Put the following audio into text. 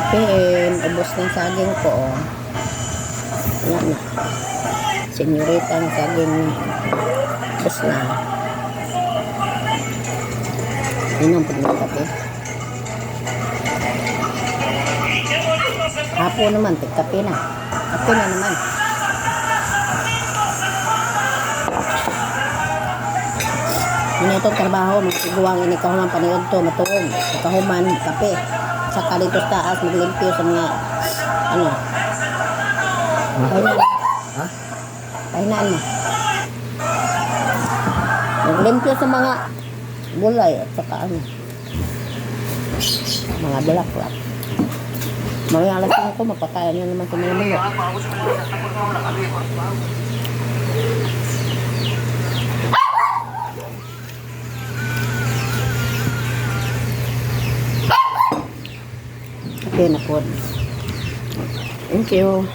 kapein, ubos ng saging ko. Wala na. Senyorita ng saging. Ubos na. Inom po ng kape. Hapo naman, tigkape na. Kape na naman. Yun itong trabaho, magtiguang inikahuman paniod to, matuong. Ikahuman, kape. Saka dito taas, maglimpyo sa mga, ano. Pahinaan. Ha? Pahinaan mo. Maglimpyo sa mga gulay at saka ano. Mga bulaklak. Mga alas ko, mapakain na naman sa mga mga. Okay na po. Thank you.